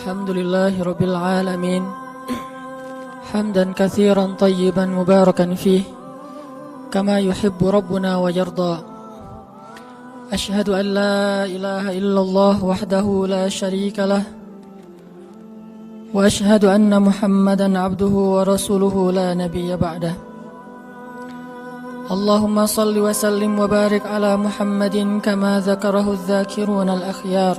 الحمد لله رب العالمين حمدا كثيرا طيبا مباركا فيه كما يحب ربنا ويرضى. أشهد أن لا إله إلا الله وحده لا شريك له وأشهد أن محمدا عبده ورسوله لا نبي بعده. اللهم صل وسلم وبارك على محمد كما ذكره الذاكرون الأخيار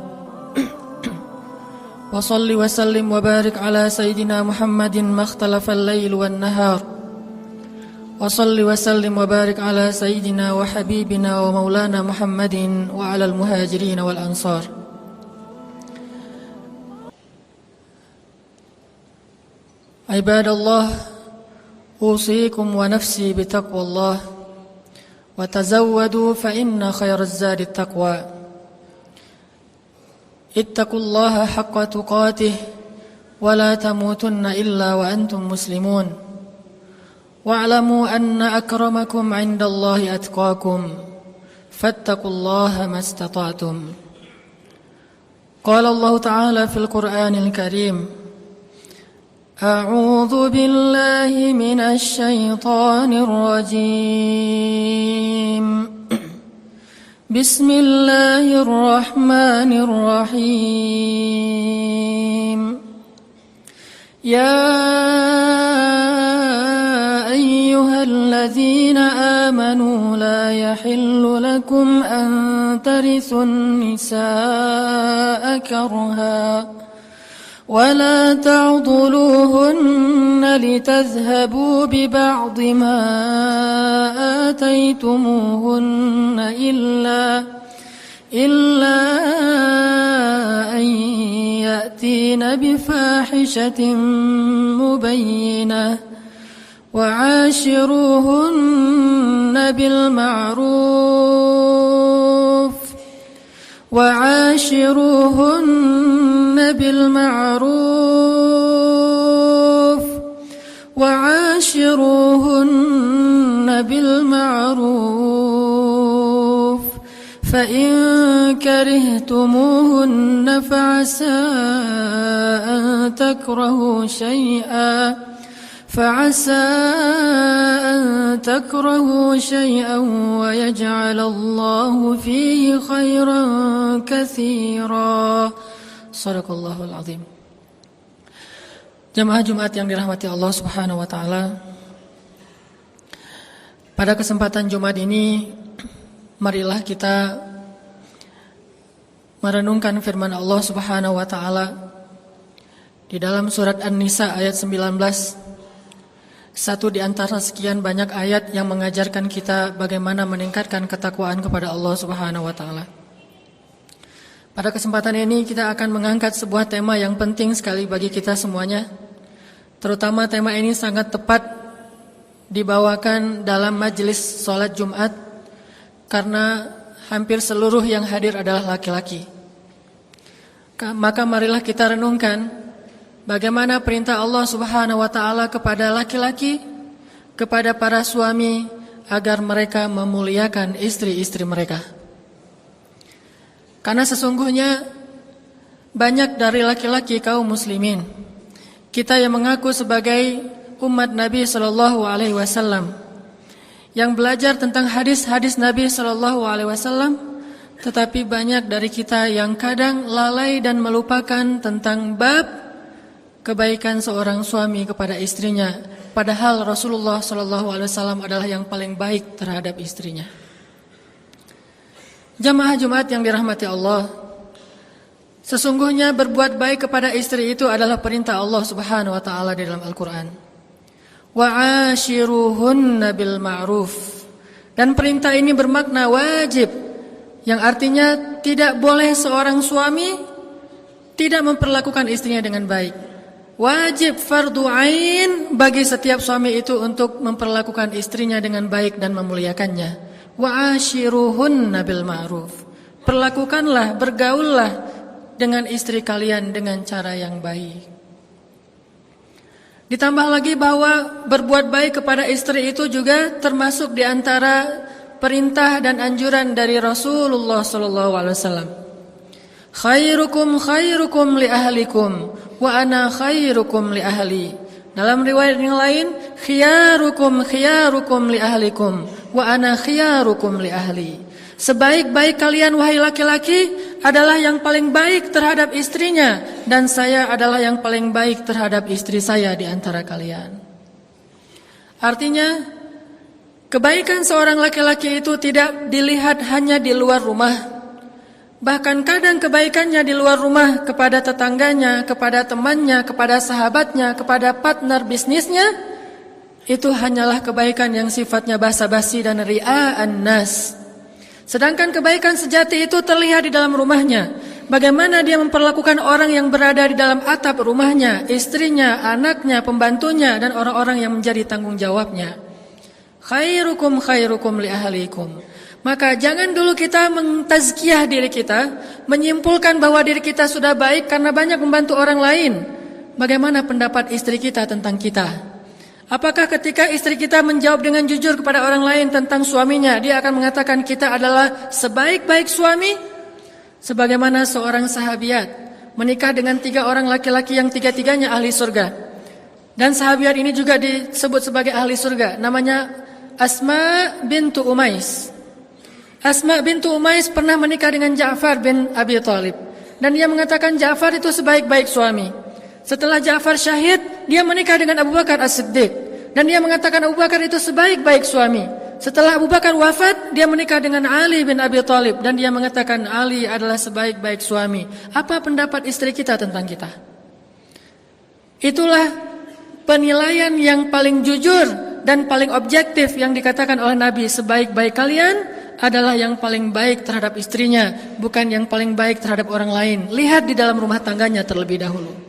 وصل وسلم وبارك على سيدنا محمد ما اختلف الليل والنهار وصل وسلم وبارك على سيدنا وحبيبنا ومولانا محمد وعلى المهاجرين والأنصار. عباد الله، أوصيكم ونفسي بتقوى الله وتزودوا فإن خير الزاد التقوى. اتقوا الله حق تقاته ولا تموتن إلا وأنتم مسلمون واعلموا أن أكرمكم عند الله أتقاكم فاتقوا الله ما استطعتم. قال الله تعالى في القرآن الكريم: أعوذ بالله من الشيطان الرجيم. بسم الله الرحمن الرحيم. يا أيها الذين آمنوا لا يحل لكم أن ترثوا النساء كرها ولا تعضلوهن لتذهبوا ببعض ما آتيتموهن إلا أن يأتين بفاحشة مبينة وعاشروهن بالمعروف فإن كرهتموهن فعسى أن تكرهوا شيئا ويجعل الله فيه خيرا كثيرا. Sadaqallahul azim. Jamaah Jumat yang dirahmati Allah Subhanahu wa taala. Pada kesempatan Jumat ini, marilah kita merenungkan firman Allah Subhanahu wa taala di dalam surat An-Nisa ayat 19. Satu di antara sekian banyak ayat yang mengajarkan kita bagaimana meningkatkan ketakwaan kepada Allah Subhanahu wa taala. Pada kesempatan ini kita akan mengangkat sebuah tema yang penting sekali bagi kita semuanya. Terutama tema ini sangat tepat dibawakan dalam majelis sholat Jumat karena hampir seluruh yang hadir adalah laki-laki. Maka marilah kita renungkan bagaimana perintah Allah Subhanahu wa taala kepada laki-laki, kepada para suami agar mereka memuliakan istri-istri mereka. Karena sesungguhnya banyak dari laki-laki kaum muslimin, kita yang mengaku sebagai umat Nabi sallallahu alaihi wasallam, yang belajar tentang hadis-hadis Nabi sallallahu alaihi wasallam, tetapi banyak dari kita yang kadang lalai dan melupakan tentang bab kebaikan seorang suami kepada istrinya, padahal Rasulullah sallallahu alaihi wasallam adalah yang paling baik terhadap istrinya. Jamaah Jumat yang dirahmati Allah, sesungguhnya berbuat baik kepada istri itu adalah perintah Allah Subhanahu wa taala di dalam Al-Qur'an. Wa'ashiruhunna bil ma'ruf. Dan perintah ini bermakna wajib, yang artinya tidak boleh seorang suami tidak memperlakukan istrinya dengan baik. Wajib fardu ain bagi setiap suami itu untuk memperlakukan istrinya dengan baik dan memuliakannya. Wa'ashiruhunna bil ma'ruf. Perlakukanlah, bergaullah dengan istri kalian dengan cara yang baik. Ditambah lagi bahwa berbuat baik kepada istri itu juga termasuk di antara perintah dan anjuran dari Rasulullah sallallahu alaihi wasallam. khairukum li ahlikum wa ana khairukum li ahli. Dalam riwayat yang lain, khiyarukum li ahlikum wa ana khiyarukum li ahli. Sebaik-baik kalian wahai laki-laki adalah yang paling baik terhadap istrinya, dan saya adalah yang paling baik terhadap istri saya di antara kalian. Artinya, kebaikan seorang laki-laki itu tidak dilihat hanya di luar rumah. Bahkan kadang kebaikannya di luar rumah kepada tetangganya, kepada temannya, kepada sahabatnya, kepada partner bisnisnya, itu hanyalah kebaikan yang sifatnya basa-basi dan ria'an nas. Sedangkan kebaikan sejati itu terlihat di dalam rumahnya. Bagaimana dia memperlakukan orang yang berada di dalam atap rumahnya, istrinya, anaknya, pembantunya, dan orang-orang yang menjadi tanggung jawabnya. Khairukum li ahlikum. Maka jangan dulu kita mentazkiyah diri kita, menyimpulkan bahwa diri kita sudah baik karena banyak membantu orang lain. Bagaimana pendapat istri kita tentang kita? Apakah ketika istri kita menjawab dengan jujur kepada orang lain tentang suaminya, dia akan mengatakan kita adalah sebaik-baik suami? Sebagaimana seorang sahabiat menikah dengan 3 orang laki-laki yang 3-tiganya ahli surga. Dan sahabiat ini juga disebut sebagai ahli surga. Namanya Asma bintu Umais. Asma bintu Umais pernah menikah dengan Ja'far bin Abi Thalib. Dan dia mengatakan Ja'far itu sebaik-baik suami. Setelah Ja'far syahid, dia menikah dengan Abu Bakar As-Siddiq. Dan dia mengatakan Abu Bakar itu sebaik-baik suami. Setelah Abu Bakar wafat, dia menikah dengan Ali bin Abi Thalib. Dan dia mengatakan Ali adalah sebaik-baik suami. Apa pendapat istri kita tentang kita? Itulah penilaian yang paling jujur dan paling objektif yang dikatakan oleh Nabi. Sebaik-baik kalian adalah yang paling baik terhadap istrinya, bukan yang paling baik terhadap orang lain. Lihat di dalam rumah tangganya terlebih dahulu.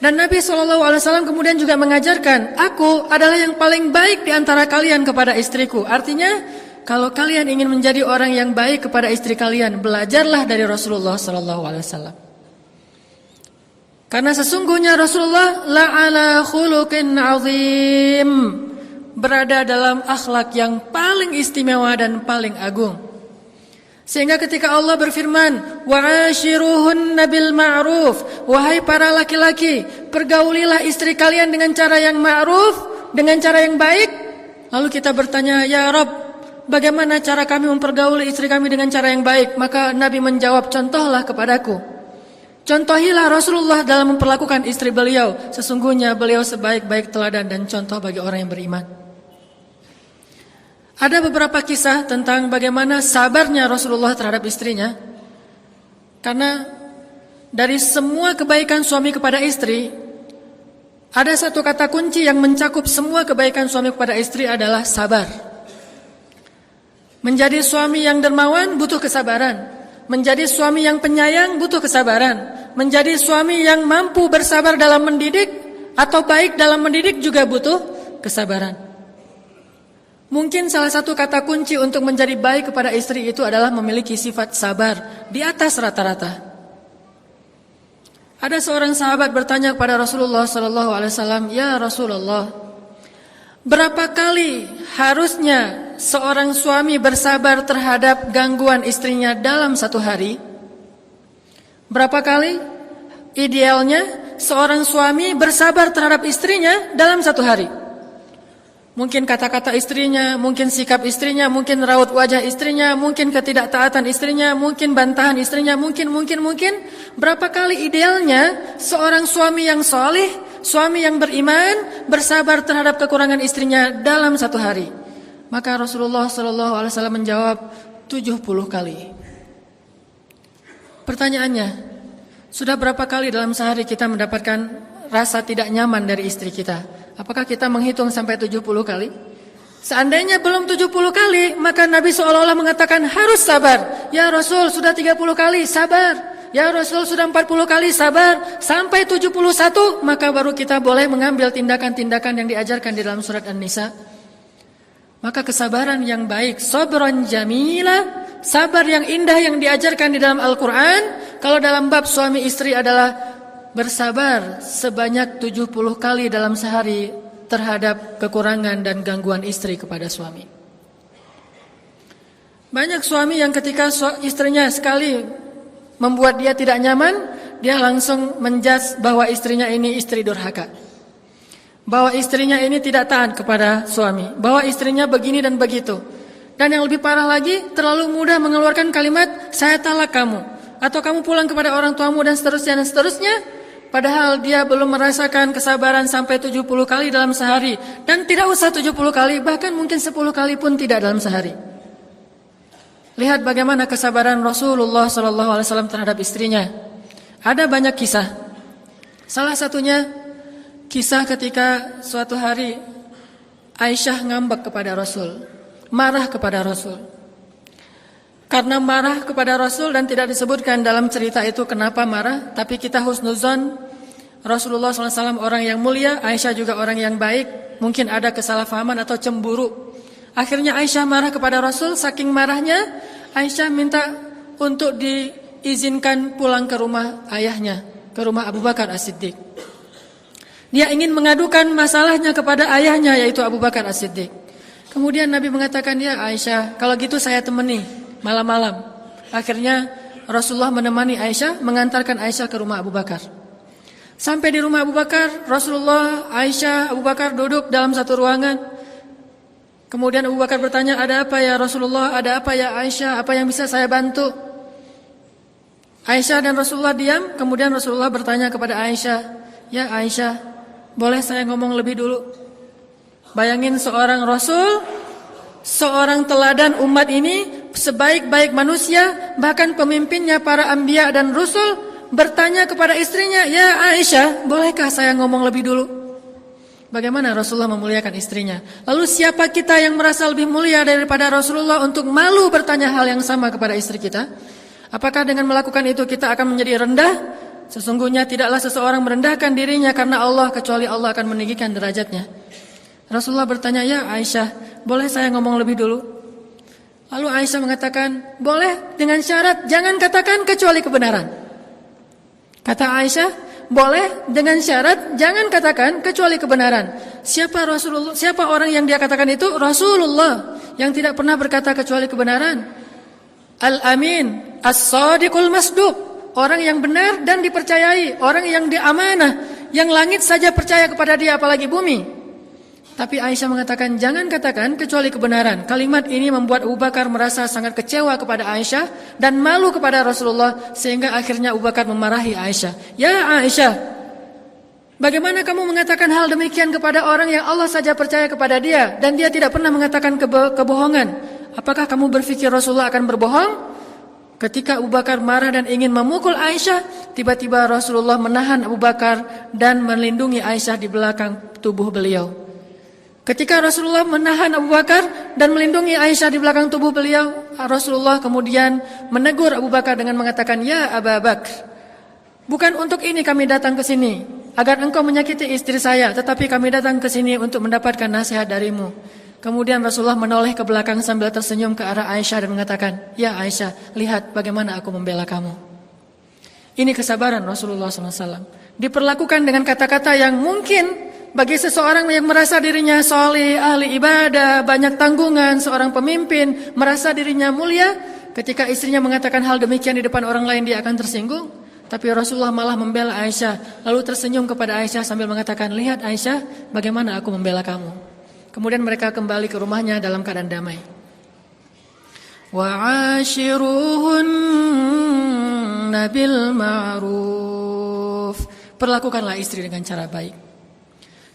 Dan Nabi SAW kemudian juga mengajarkan, aku adalah yang paling baik di antara kalian kepada istriku. Artinya, kalau kalian ingin menjadi orang yang baik kepada istri kalian, belajarlah dari Rasulullah SAW. Karena sesungguhnya Rasulullah la'ala khuluqin azim, berada dalam akhlak yang paling istimewa dan paling agung. Sehingga ketika Allah berfirman, wa'ashiruhunna bil ma'ruf, wahai para laki-laki, pergaulilah istri kalian dengan cara yang ma'ruf, dengan cara yang baik. Lalu kita bertanya, ya Rabb, bagaimana cara kami mempergauli istri kami dengan cara yang baik? Maka Nabi menjawab, contohlah kepadaku. Contohilah Rasulullah dalam memperlakukan istri beliau. Sesungguhnya beliau sebaik-baik teladan dan contoh bagi orang yang beriman. Ada beberapa kisah tentang bagaimana sabarnya Rasulullah terhadap istrinya. Karena dari semua kebaikan suami kepada istri, ada satu kata kunci yang mencakup semua kebaikan suami kepada istri adalah sabar. Menjadi suami yang dermawan butuh kesabaran. Menjadi suami yang penyayang butuh kesabaran. Menjadi suami yang mampu bersabar dalam mendidik atau baik dalam mendidik juga butuh kesabaran. Mungkin salah satu kata kunci untuk menjadi baik kepada istri itu adalah memiliki sifat sabar di atas rata-rata. Ada seorang sahabat bertanya kepada Rasulullah SAW, ya Rasulullah, berapa kali harusnya seorang suami bersabar terhadap gangguan istrinya dalam satu hari? Berapa kali idealnya seorang suami bersabar terhadap istrinya dalam satu hari? Mungkin kata-kata istrinya, mungkin sikap istrinya, mungkin raut wajah istrinya, mungkin ketidaktaatan istrinya, mungkin bantahan istrinya, mungkin. Berapa kali idealnya seorang suami yang soleh, suami yang beriman, bersabar terhadap kekurangan istrinya dalam satu hari? Maka Rasulullah SAW menjawab 70 kali. Pertanyaannya, sudah berapa kali dalam sehari kita mendapatkan rasa tidak nyaman dari istri kita? Apakah kita menghitung sampai 70 kali? Seandainya belum 70 kali, maka Nabi seolah-olah mengatakan harus sabar. Ya Rasul, sudah 30 kali, sabar. Ya Rasul, sudah 40 kali, sabar. Sampai 71, maka baru kita boleh mengambil tindakan-tindakan yang diajarkan di dalam surat An-Nisa. Maka kesabaran yang baik, sabran jamila, sabar yang indah yang diajarkan di dalam Al-Quran, kalau dalam bab suami istri adalah bersabar sebanyak 70 kali dalam sehari terhadap kekurangan dan gangguan istri kepada suami. Banyak suami yang ketika istrinya sekali membuat dia tidak nyaman, dia langsung menjudge bahwa istrinya ini istri durhaka, bahwa istrinya ini tidak taat kepada suami, bahwa istrinya begini dan begitu. Dan yang lebih parah lagi, terlalu mudah mengeluarkan kalimat saya talak kamu, atau kamu pulang kepada orang tuamu, dan seterusnya. Padahal dia belum merasakan kesabaran sampai 70 kali dalam sehari. Dan tidak usah 70 kali, bahkan mungkin 10 kali pun tidak dalam sehari. Lihat bagaimana kesabaran Rasulullah SAW terhadap istrinya. Ada banyak kisah. Salah satunya kisah ketika suatu hari Aisyah ngambek kepada Rasul, marah kepada Rasul. Karena marah kepada Rasul, dan tidak disebutkan dalam cerita itu kenapa marah, tapi kita husnuzon Rasulullah SAW orang yang mulia, Aisyah juga orang yang baik, mungkin ada kesalahpahaman atau cemburu. Akhirnya Aisyah marah kepada Rasul, saking marahnya Aisyah minta untuk diizinkan pulang ke rumah ayahnya, ke rumah Abu Bakar As-Siddiq. Dia ingin mengadukan masalahnya kepada ayahnya, yaitu Abu Bakar As-Siddiq. Kemudian Nabi mengatakan, ya Aisyah, kalau gitu saya temani malam-malam. Akhirnya Rasulullah menemani Aisyah, mengantarkan Aisyah ke rumah Abu Bakar. Sampai di rumah Abu Bakar, Rasulullah, Aisyah, Abu Bakar duduk dalam satu ruangan. Kemudian Abu Bakar bertanya, ada apa ya Rasulullah, ada apa ya Aisyah, apa yang bisa saya bantu? Aisyah dan Rasulullah diam. Kemudian Rasulullah bertanya kepada Aisyah, ya Aisyah, boleh saya ngomong lebih dulu? Bayangin seorang Rasul, seorang teladan umat ini, sebaik-baik manusia, bahkan pemimpinnya para anbiya dan rasul, bertanya kepada istrinya, ya Aisyah, bolehkah saya ngomong lebih dulu? Bagaimana Rasulullah memuliakan istrinya? Lalu siapa kita yang merasa lebih mulia daripada Rasulullah untuk malu bertanya hal yang sama kepada istri kita? Apakah dengan melakukan itu kita akan menjadi rendah? Sesungguhnya tidaklah seseorang merendahkan dirinya karena Allah, kecuali Allah akan meninggikan derajatnya. Rasulullah bertanya, ya Aisyah, boleh saya ngomong lebih dulu? Lalu Aisyah mengatakan, boleh dengan syarat jangan katakan kecuali kebenaran. Kata Aisyah, boleh dengan syarat jangan katakan kecuali kebenaran. Siapa orang yang dia katakan itu? Rasulullah, yang tidak pernah berkata kecuali kebenaran. Al-Amin, As-Sadiqul Masduq, orang yang benar dan dipercayai, orang yang diamanah, yang langit saja percaya kepada dia apalagi bumi. Tapi Aisyah mengatakan, jangan katakan kecuali kebenaran. Kalimat ini membuat Abu Bakar merasa sangat kecewa kepada Aisyah dan malu kepada Rasulullah, sehingga akhirnya Abu Bakar memarahi Aisyah. Ya Aisyah, bagaimana kamu mengatakan hal demikian kepada orang yang Allah saja percaya kepada dia dan dia tidak pernah mengatakan kebohongan? Apakah kamu berpikir Rasulullah akan berbohong? Ketika Abu Bakar marah dan ingin memukul Aisyah, tiba-tiba Rasulullah menahan Abu Bakar dan melindungi Aisyah di belakang tubuh beliau. Ketika Rasulullah menahan Abu Bakar dan melindungi Aisyah di belakang tubuh beliau, Rasulullah kemudian menegur Abu Bakar dengan mengatakan, ya Abu Bakar, bukan untuk ini kami datang ke sini, agar engkau menyakiti istri saya, tetapi kami datang ke sini untuk mendapatkan nasihat darimu. Kemudian Rasulullah menoleh ke belakang sambil tersenyum ke arah Aisyah dan mengatakan, ya Aisyah, lihat bagaimana aku membela kamu. Ini kesabaran Rasulullah SAW. Diperlakukan dengan kata-kata yang mungkin bagi seseorang yang merasa dirinya soleh, ahli ibadah, banyak tanggungan, seorang pemimpin, merasa dirinya mulia, ketika istrinya mengatakan hal demikian di depan orang lain dia akan tersinggung. Tapi Rasulullah malah membela Aisyah, lalu tersenyum kepada Aisyah sambil mengatakan, lihat Aisyah, bagaimana aku membela kamu. Kemudian mereka kembali ke rumahnya dalam keadaan damai. Wa'ashiruhunna bil ma'ruf. Perlakukanlah istri dengan cara baik.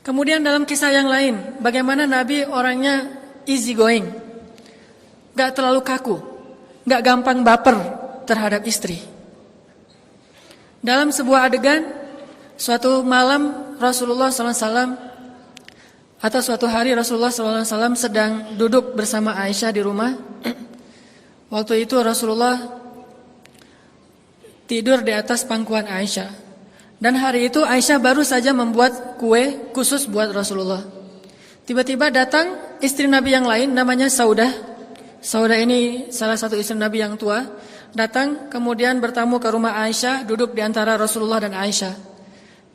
Kemudian dalam kisah yang lain, bagaimana Nabi orangnya easy going, gak terlalu kaku, gak gampang baper terhadap istri. Dalam sebuah adegan, suatu malam Rasulullah SAW, atau suatu hari Rasulullah SAW sedang duduk bersama Aisyah di rumah. Waktu itu Rasulullah tidur di atas pangkuan Aisyah. Dan hari itu Aisyah baru saja membuat kue khusus buat Rasulullah. Tiba-tiba datang istri Nabi yang lain namanya Saudah. Saudah ini salah satu istri Nabi yang tua. Datang kemudian bertamu ke rumah Aisyah, duduk di antara Rasulullah dan Aisyah.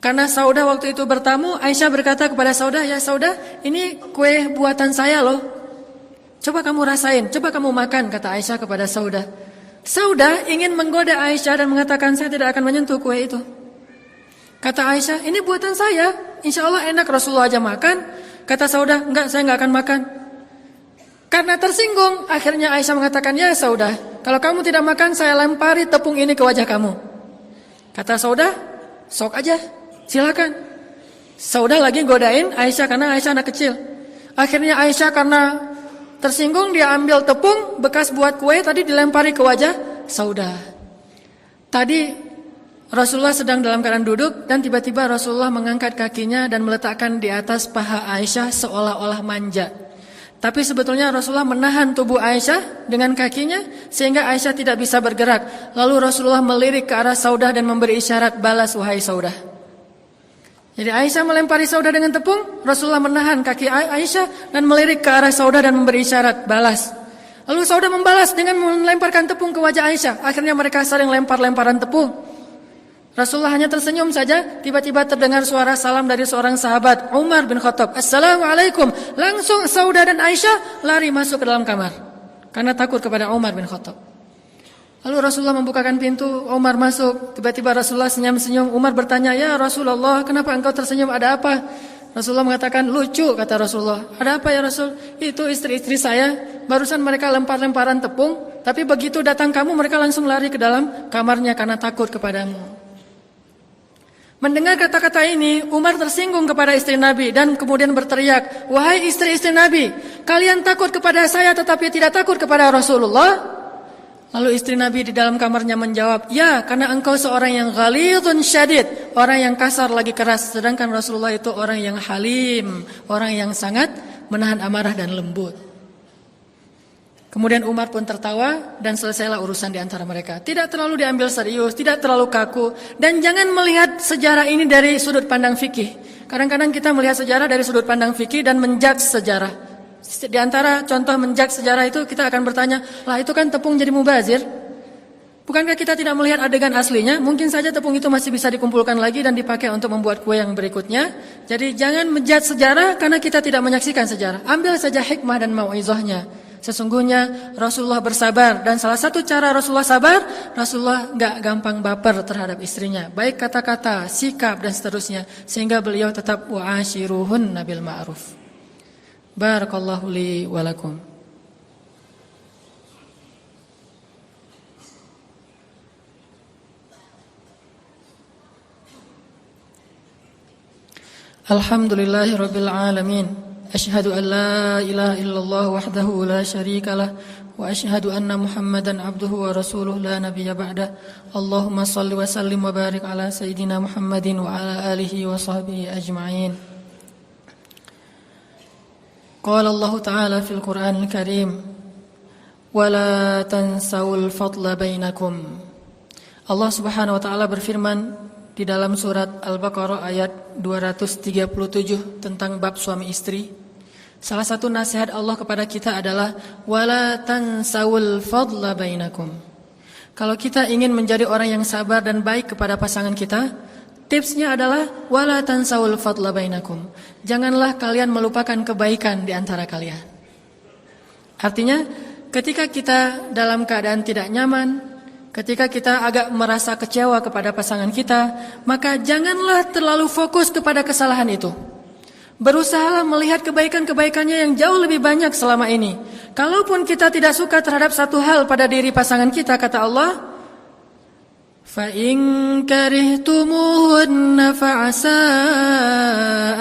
Karena Saudah waktu itu bertamu, Aisyah berkata kepada Saudah, ya Saudah, ini kue buatan saya loh. Coba kamu rasain, coba kamu makan, kata Aisyah kepada Saudah. Saudah ingin menggoda Aisyah dan mengatakan, saya tidak akan menyentuh kue itu. Kata Aisyah, ini buatan saya, insya Allah enak, Rasulullah aja makan. Kata Saudah, enggak, saya enggak akan makan. Karena tersinggung, akhirnya Aisyah mengatakan, ya Saudah, kalau kamu tidak makan, saya lempari tepung ini ke wajah kamu. Kata Saudah, sok aja, silakan. Saudah lagi godain Aisyah karena Aisyah anak kecil. Akhirnya Aisyah karena tersinggung, dia ambil tepung bekas buat kue tadi dilempari ke wajah Saudah. Tadi Rasulullah sedang dalam keadaan duduk dan tiba-tiba Rasulullah mengangkat kakinya dan meletakkan di atas paha Aisyah seolah-olah manja. Tapi sebetulnya Rasulullah menahan tubuh Aisyah dengan kakinya sehingga Aisyah tidak bisa bergerak. Lalu Rasulullah melirik ke arah Saudah dan memberi isyarat, balas wahai Saudah. Jadi Aisyah melempari Saudah dengan tepung, Rasulullah menahan kaki Aisyah dan melirik ke arah Saudah dan memberi isyarat, balas. Lalu Saudah membalas dengan melemparkan tepung ke wajah Aisyah. Akhirnya mereka saling lempar-lemparan tepung. Rasulullah hanya tersenyum saja, tiba-tiba terdengar suara salam dari seorang sahabat, Umar bin Khattab. Assalamualaikum. Langsung Saudah dan Aisyah lari masuk ke dalam kamar karena takut kepada Umar bin Khattab. Lalu Rasulullah membukakan pintu, Umar masuk. Tiba-tiba Rasulullah senyum-senyum. Umar bertanya, ya Rasulullah, kenapa engkau tersenyum, ada apa? Rasulullah mengatakan, lucu, kata Rasulullah. Ada apa ya Rasul? Itu istri-istri saya, barusan mereka lempar-lemparan tepung, tapi begitu datang kamu mereka langsung lari ke dalam kamarnya karena takut kepadamu. Mendengar kata-kata ini, Umar tersinggung kepada istri Nabi dan kemudian berteriak, wahai istri-istri Nabi, kalian takut kepada saya tetapi tidak takut kepada Rasulullah? Lalu istri Nabi di dalam kamarnya menjawab, ya, karena engkau seorang yang ghalidun syadid, orang yang kasar lagi keras, sedangkan Rasulullah itu orang yang halim, orang yang sangat menahan amarah dan lembut. Kemudian Umar pun tertawa dan selesailah urusan di antara mereka. Tidak terlalu diambil serius, tidak terlalu kaku. Dan jangan melihat sejarah ini dari sudut pandang fikih. Kadang-kadang kita melihat sejarah dari sudut pandang fikih dan menjudge sejarah. Di antara contoh menjudge sejarah itu kita akan bertanya, lah itu kan tepung jadi mubazir. Bukankah kita tidak melihat adegan aslinya? Mungkin saja tepung itu masih bisa dikumpulkan lagi dan dipakai untuk membuat kue yang berikutnya. Jadi jangan menjudge sejarah karena kita tidak menyaksikan sejarah. Ambil saja hikmah dan mau'izahnya. Sesungguhnya Rasulullah bersabar dan salah satu cara Rasulullah sabar, Rasulullah enggak gampang baper terhadap istrinya, baik kata-kata, sikap dan seterusnya, sehingga beliau tetap wa'ashiruhunna bil ma'ruf. Barakallahu li wa lakum. Alhamdulillahirabbil alamin. Asyhadu an la ilaha illallah wahdahu la syarika lah wa asyhadu anna Muhammadan abduhu wa rasuluh la nabiyya ba'dah. Allahumma shalli wa sallim wa barik ala sayyidina Muhammadin wa ala alihi wa sahbihi ajma'in. Qala Allah Ta'ala fil Qur'anil Karim wa la tansawul fadla bainakum. Allah Subhanahu wa taala berfirman di dalam surat Al-Baqarah ayat 237 tentang bab suami istri. Salah satu nasihat Allah kepada kita adalah wala tansawul fadla bainakum. Kalau kita ingin menjadi orang yang sabar dan baik kepada pasangan kita, tipsnya adalah wala tansawul fadla bainakum. Janganlah kalian melupakan kebaikan di antara kalian. Artinya, ketika kita dalam keadaan tidak nyaman, ketika kita agak merasa kecewa kepada pasangan kita, maka janganlah terlalu fokus kepada kesalahan itu. Berusahalah melihat kebaikan-kebaikannya yang jauh lebih banyak selama ini. Kalaupun kita tidak suka terhadap satu hal pada diri pasangan kita, kata Allah, fa in karihtumuhunna fa'asa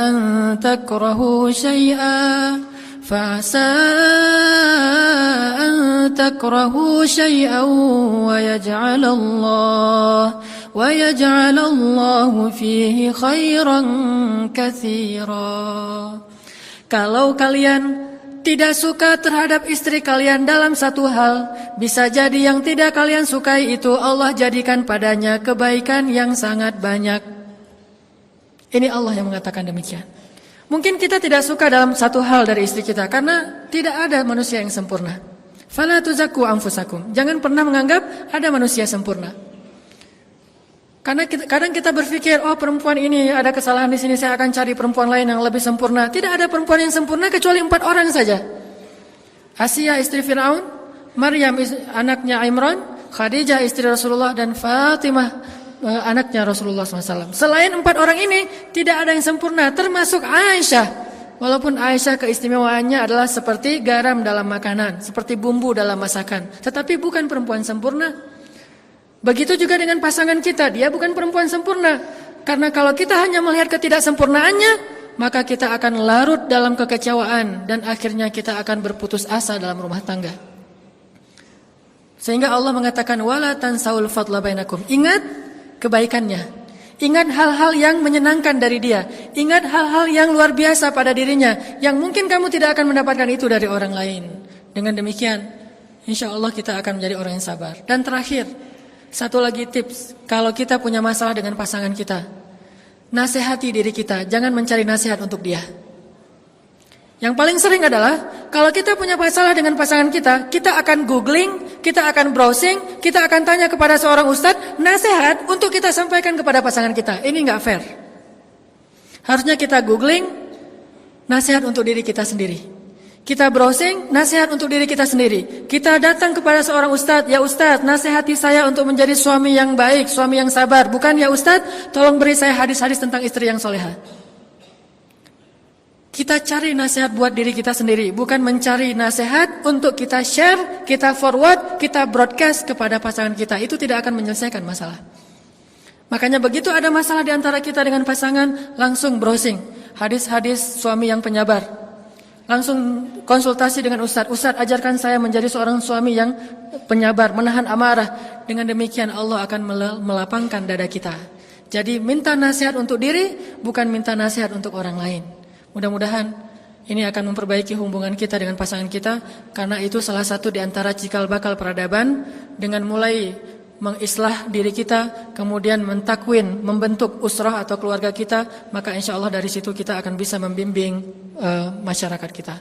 an takrahu syai'an فَعَسَىٰ أَن تَكْرَهُوا شَيْئًا وَيَجْعَلَ اللَّهُ فِيهِ خَيْرًا كَثِيرًا. Kalau kalian tidak suka terhadap istri kalian dalam satu hal, bisa jadi yang tidak kalian sukai itu Allah jadikan padanya kebaikan yang sangat banyak. Ini Allah yang mengatakan demikian. Mungkin kita tidak suka dalam satu hal dari istri kita karena tidak ada manusia yang sempurna. Fala tuzakku anfusakum. Jangan pernah menganggap ada manusia sempurna. Karena kadang kita berpikir, oh perempuan ini ada kesalahan di sini, saya akan cari perempuan lain yang lebih sempurna. Tidak ada perempuan yang sempurna kecuali 4 orang saja. Asia istri Fir'aun, Maryam anaknya Imran, Khadijah istri Rasulullah, dan Fatimah anaknya Rasulullah SAW. Selain 4 orang ini, tidak ada yang sempurna, termasuk Aisyah. Walaupun Aisyah keistimewaannya adalah seperti garam dalam makanan, seperti bumbu dalam masakan, tetapi bukan perempuan sempurna. Begitu juga dengan pasangan kita, dia bukan perempuan sempurna. Karena kalau kita hanya melihat ketidaksempurnaannya, maka kita akan larut dalam kekecewaan dan akhirnya kita akan berputus asa dalam rumah tangga. Sehingga Allah mengatakan wala tansaul fadla bainakum. Ingat kebaikannya. Ingat hal-hal yang menyenangkan dari dia. Ingat hal-hal yang luar biasa pada dirinya, yang mungkin kamu tidak akan mendapatkan itu dari orang lain. Dengan demikian, insya Allah kita akan menjadi orang yang sabar. Dan terakhir, satu lagi tips. Kalau kita punya masalah dengan pasangan kita, nasihati diri kita, jangan mencari nasihat untuk dia. Yang paling sering adalah kalau kita punya masalah dengan pasangan kita akan googling, kita akan browsing, kita akan tanya kepada seorang ustadz nasihat untuk kita sampaikan kepada pasangan kita. Ini nggak fair. Harusnya kita googling nasihat untuk diri kita sendiri. Kita browsing nasihat untuk diri kita sendiri. Kita datang kepada seorang ustadz, ya ustadz, nasihati saya untuk menjadi suami yang baik, suami yang sabar. Bukan ya ustadz, tolong beri saya hadis-hadis tentang istri yang solehah. Kita cari nasihat buat diri kita sendiri, bukan mencari nasihat untuk kita share, kita forward, kita broadcast kepada pasangan kita. Itu tidak akan menyelesaikan masalah. Makanya begitu ada masalah di antara kita dengan pasangan, langsung browsing hadis-hadis suami yang penyabar. Langsung konsultasi dengan ustadz. Ustadz, ajarkan saya menjadi seorang suami yang penyabar, menahan amarah. Dengan demikian Allah akan melapangkan dada kita. Jadi minta nasihat untuk diri, bukan minta nasihat untuk orang lain. Mudah-mudahan ini akan memperbaiki hubungan kita dengan pasangan kita, karena itu salah satu di antara cikal bakal peradaban. Dengan mulai mengislah diri kita, kemudian mentakwin, membentuk usrah atau keluarga kita, maka insya Allah dari situ kita akan bisa membimbing masyarakat kita.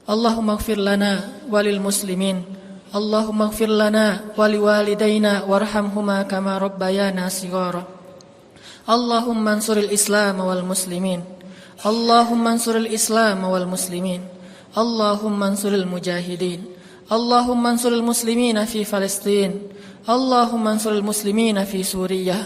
Allahumma ighfir lana walil muslimin, Allahumma ighfir lana wali walidayna warhamhuma kama rabbayana shighara. Allahumma ansuril islam wal muslimin, Allahumma ansuril islam wal muslimin, Allahumma ansuril mujahidin, Allahumma ansuril muslimina fi Palestin, Allahumma ansuril muslimina fi Suriah,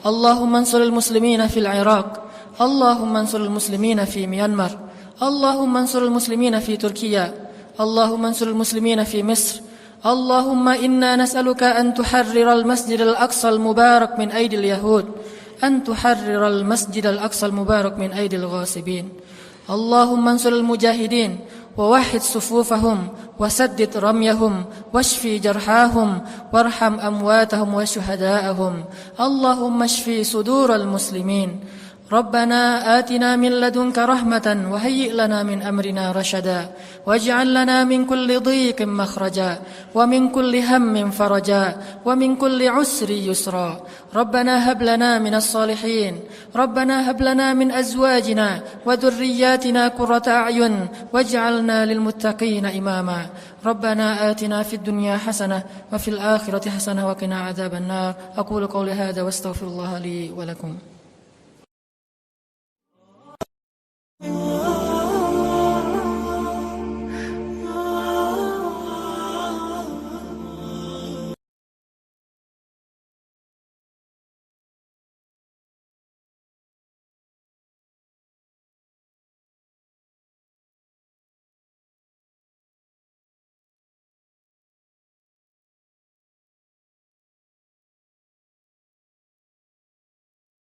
Allahumma ansuril muslimina fil Iraq, Allahumma ansuril muslimina fi Myanmar, Allahumma ansuril muslimina fi Turkiya, Allahumma ansuril muslimina fi Misr. Allahumma inna nas'aluka an tuharriral masjidal aqsal mubarak min aidil yahud, أن تحرر المسجد الأقصى المبارك من أيدي الغاصبين. اللهم انصر المجاهدين ووحد صفوفهم وسدد رميهم واشفي جرحاهم وارحم أمواتهم وشهداءهم. اللهم اشفي صدور المسلمين. ربنا آتنا من لدنك رحمة وهيئ لنا من أمرنا رشدا واجعل لنا من كل ضيق مخرجا ومن كل هم فرجا ومن كل عسر يسرا. ربنا هب لنا من الصالحين، ربنا هب لنا من أزواجنا وذرياتنا قرة أعين واجعلنا للمتقين إماما. ربنا آتنا في الدنيا حسنة وفي الآخرة حسنة وقنا عذاب النار. أقول قولي هذا واستغفر الله لي ولكم.